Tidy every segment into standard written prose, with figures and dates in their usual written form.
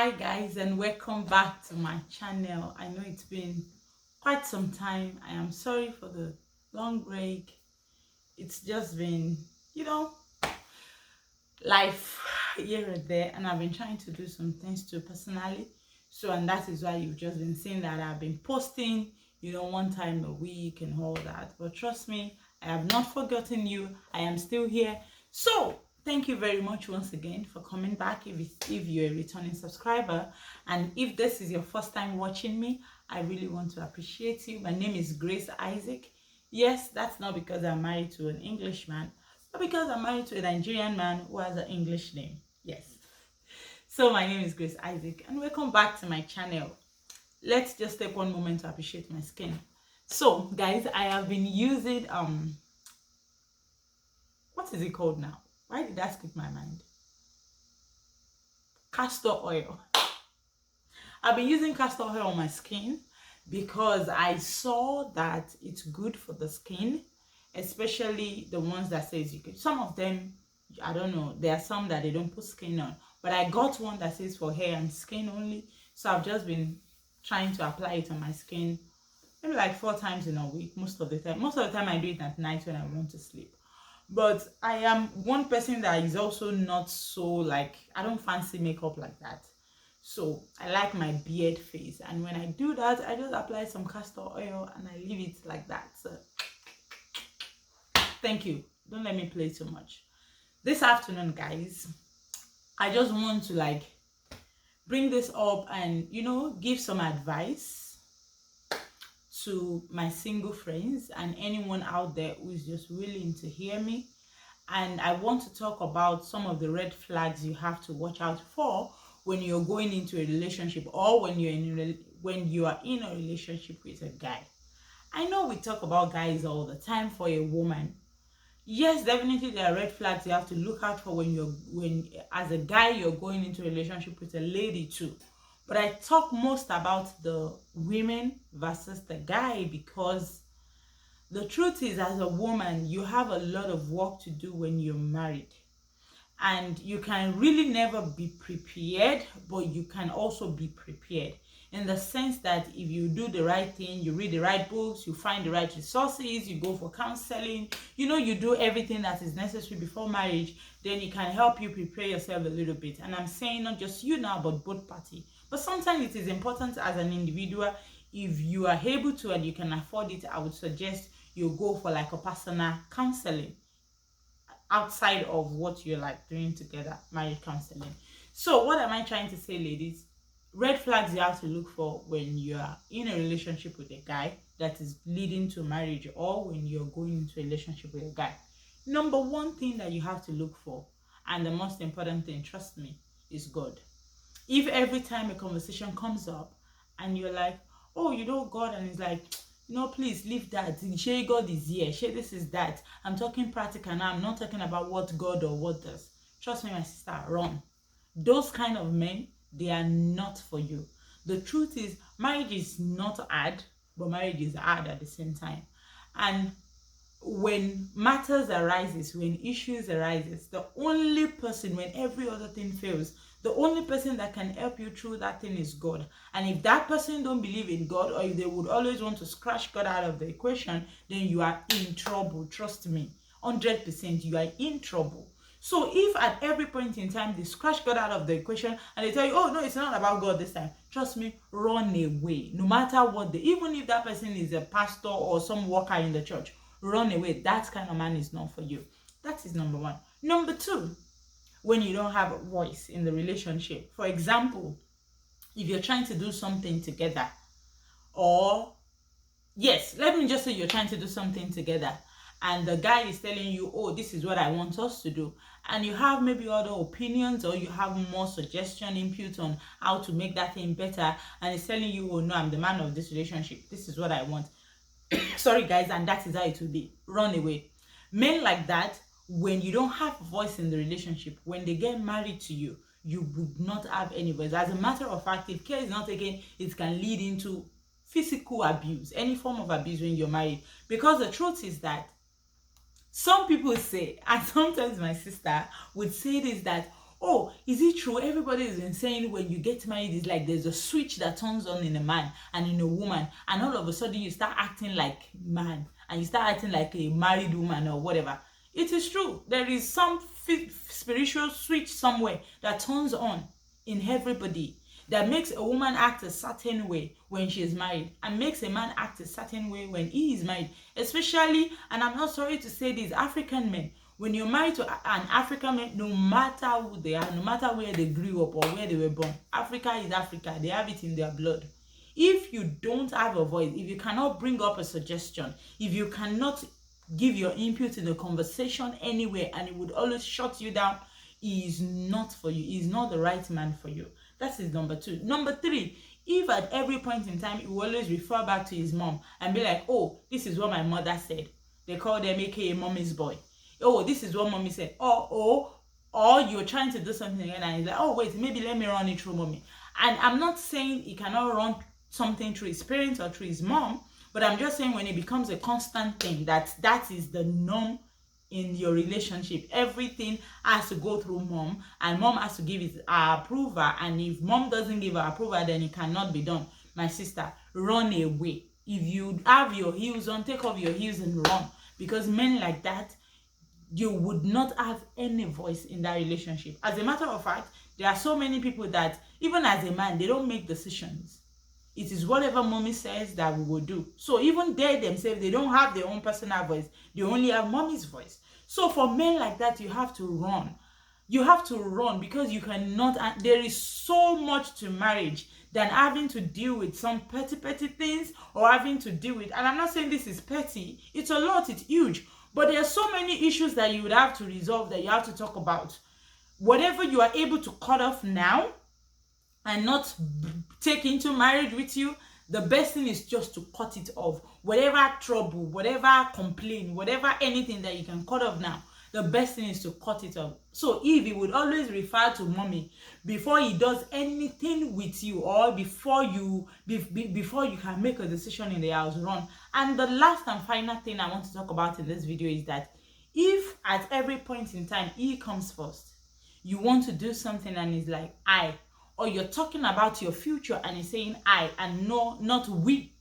Hi guys, and welcome back to my channel. I know it's been quite some time. I am sorry for the long break. It's just been, you know, life here and there, and I've been trying to do some things too personally. And that is why you've just been seeing that I've been posting, one time a week and all that. But trust me, I have not forgotten you. I am still here. So thank you very much once again for coming back. If you're a returning subscriber, and if this is your first time watching me, I really want to appreciate you. My name is Grace Isaac. Yes, that's not because I'm married to an Englishman, but because I'm married to a Nigerian man who has an English name. Yes. So my name is Grace Isaac, and welcome back to my channel. Let's just take one moment to appreciate my skin. So guys, I have been using what is it called now? Why did that skip my mind? Castor oil. I've been using castor oil on my skin because I saw that it's good for the skin, especially the ones that says you can. Some of them, I don't know, there are some that they don't put skin on, but I got one that says for hair and skin only. So I've just been trying to apply it on my skin maybe like 4 times in a week most of the time. Most of the time I do it at night when I want to sleep. But I am one person that is also not so, like, I don't fancy makeup like that. So I like my beard face, and when I do that, I just apply some castor oil and I leave it like that. So thank you. Don't let me play too much. This afternoon, guys, I just want to bring this up and give some advice to my single friends and anyone out there who is just willing to hear me. And I want to talk about some of the red flags you have to watch out for when you're going into a relationship, or when you are in a relationship with a guy. I know we talk about guys all the time. For a woman, yes, definitely there are red flags you have to look out for when as a guy you're going into a relationship with a lady too. But I talk most about the women versus the guy, because the truth is, as a woman, you have a lot of work to do when you're married. And you can really never be prepared, but you can also be prepared. In the sense that if you do the right thing, you read the right books, you find the right resources, you go for counseling, you do everything that is necessary before marriage, then it can help you prepare yourself a little bit. And I'm saying not just you now, but both parties. But sometimes it is important as an individual. If you are able to and you can afford it, I would suggest you go for like a personal counseling outside of what you're doing together, marriage counseling. So what am I trying to say, ladies? Red flags you have to look for when you are in a relationship with a guy that is leading to marriage, or when you're going into a relationship with a guy. Number one thing that you have to look for, and the most important thing, trust me, is God. If every time a conversation comes up and you're like, oh, God, and it's like, no, please leave that. Shey God is here. Shey this is that. I'm talking practical now. I'm not talking about what God or what does. Trust me, my sister, run. Those kind of men, they are not for you. The truth is, marriage is not hard, but marriage is hard at the same time. And when matters arises, when issues arises, the only person, when every other thing fails, the only person that can help you through that thing is God. And if that person don't believe in God, or if they would always want to scratch God out of the equation, then you are in trouble. Trust me, 100%, you are in trouble. So if at every point in time they scratch God out of the equation and they tell you, oh no, it's not about God this time, trust me, run away. No matter what, even if that person is a pastor or some worker in the church, run away. That kind of man is not for you. That is number one. Number two, when you don't have a voice in the relationship. For example, if you're trying to do something together, or yes, let me just say you're trying to do something together, and the guy is telling you, oh, this is what I want us to do, and you have maybe other opinions, or you have more suggestion, input on how to make that thing better, and he's telling you, oh no, I'm the man of this relationship, this is what I want. Sorry guys, and that is how it will be. Run away. Men like that, when you don't have a voice in the relationship, when they get married to you, you would not have any voice. As a matter of fact, if care is not taken, it can lead into physical abuse, any form of abuse when you're married. Because the truth is that some people say, and sometimes my sister would say this, that Oh, is it true? Everybody has been saying when you get married, it's like there's a switch that turns on in a man and in a woman, and all of a sudden you start acting like man and you start acting like a married woman or whatever. It is true. There is some spiritual switch somewhere that turns on in everybody, that makes a woman act a certain way when she is married and makes a man act a certain way when he is married. Especially, and I'm not sorry to say this, African men. When you're married to an African man, no matter who they are, no matter where they grew up or where they were born, Africa is Africa. They have it in their blood. If you don't have a voice, if you cannot bring up a suggestion, if you cannot give your input in the conversation anywhere, and it would always shut you down, he is not for you. He is not the right man for you. That is number 2. Number 3, if at every point in time he will always refer back to his mom and be like, oh, this is what my mother said. They call them aka mommy's boy. Oh, this is what mommy said. Or you're trying to do something again and he's like, oh wait, maybe let me run it through mommy. And I'm not saying he cannot run something through his parents or through his mom, but I'm just saying when it becomes a constant thing, that is the norm in your relationship. Everything has to go through mom, and mom has to give his approval, and if mom doesn't give her approval, then it cannot be done. My sister, run away. If you have your heels on, take off your heels and run, because men like that, you would not have any voice in that relationship. As a matter of fact, there are so many people that even as a man, they don't make decisions. It is whatever mommy says that we will do. So even they themselves, they don't have their own personal voice. They only have mommy's voice. So for men like that, you have to run. You have to run, because you cannot, there is so much to marriage than having to deal with some petty things, or having to deal with, and I'm not saying this is petty, it's a lot, it's huge, but there are so many issues that you would have to resolve, that you have to talk about. Whatever you are able to cut off now and not take into marriage with you, the best thing is just to cut it off. Whatever trouble, whatever complaint, whatever anything that you can cut off now, the best thing is to cut it off. So if he would always refer to mommy before he does anything with you, or before you can make a decision in the house, run. And the last and final thing I want to talk about in this video is that if at every point in time he comes first, you want to do something and he's like, I, or you're talking about your future and he's saying I and no, not we,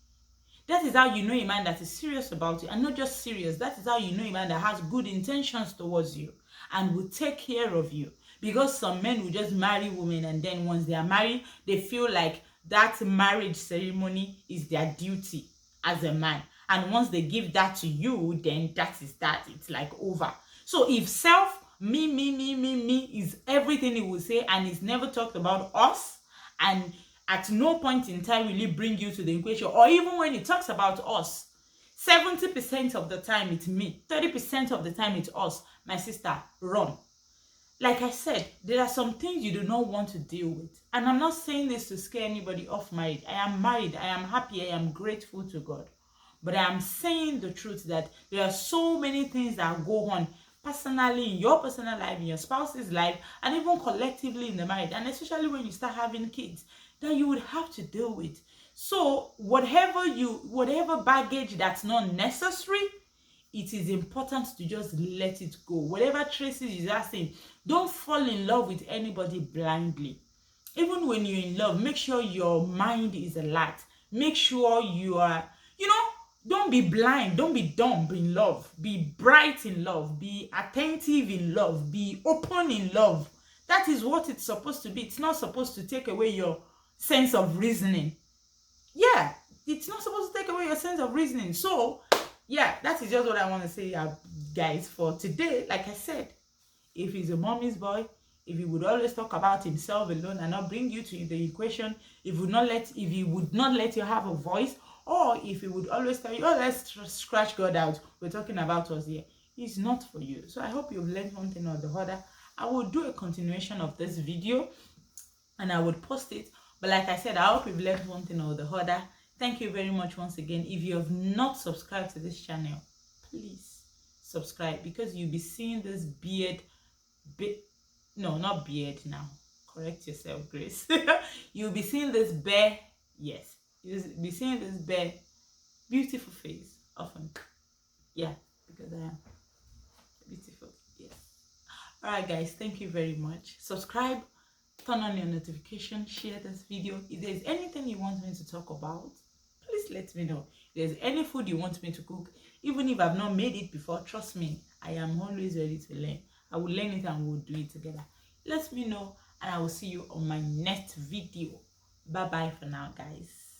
that is how you know a man that is serious about you, and not just serious. That is how you know a man that has good intentions towards you and will take care of you. Because some men will just marry women, and then once they are married, they feel like that marriage ceremony is their duty as a man. And once they give that to you, then that is that. It's like over. So if self, me is everything he will say, and he's never talked about us, and at no point in time will he bring you to the equation, or even when he talks about us, 70% of the time it's me, 30% of the time it's us, my sister, run. Like I said, there are some things you do not want to deal with. And I'm not saying this to scare anybody off marriage. I am married, I am happy, I am grateful to God. But I am saying the truth that there are so many things that go on personally in your personal life, in your spouse's life, and even collectively in the marriage, and especially when you start having kids, that you would have to deal with. So whatever baggage that's not necessary, it is important to just let it go. Whatever traces is that saying, don't fall in love with anybody blindly. Even when you're in love, make sure your mind is alert. Make sure you are, don't be blind, don't be dumb in love. Be bright in love, be attentive in love, be open in love. That is what it's supposed to be. It's not supposed to take away your sense of reasoning. Yeah, it's not supposed to take away your sense of reasoning. So, yeah, that is just what I want to say, guys, for today. Like I said, if he's a mommy's boy, if he would always talk about himself alone and not bring you to the equation, if he would not let you have a voice, or if he would always tell you, oh, let's scratch God out, we're talking about us here, it's not for you. So I hope you've learned one thing or the other. I will do a continuation of this video and I would post it. But like I said, I hope you've learned one thing or the other. Thank you very much once again. If you have not subscribed to this channel, please subscribe, because you'll be seeing this no, not beard now. Correct yourself, Grace. You'll be seeing this bare, yes. You'll be seeing this bare, beautiful face often. Yeah, because I am beautiful. Yes. All right, guys, thank you very much. Subscribe, turn on your notification, share this video. If there's anything you want me to talk about, please let me know. If there's any food you want me to cook, even if I've not made it before, trust me, I am always ready to learn. I will learn it and we'll do it together. Let me know, and I will see you on my next video. Bye bye for now, guys.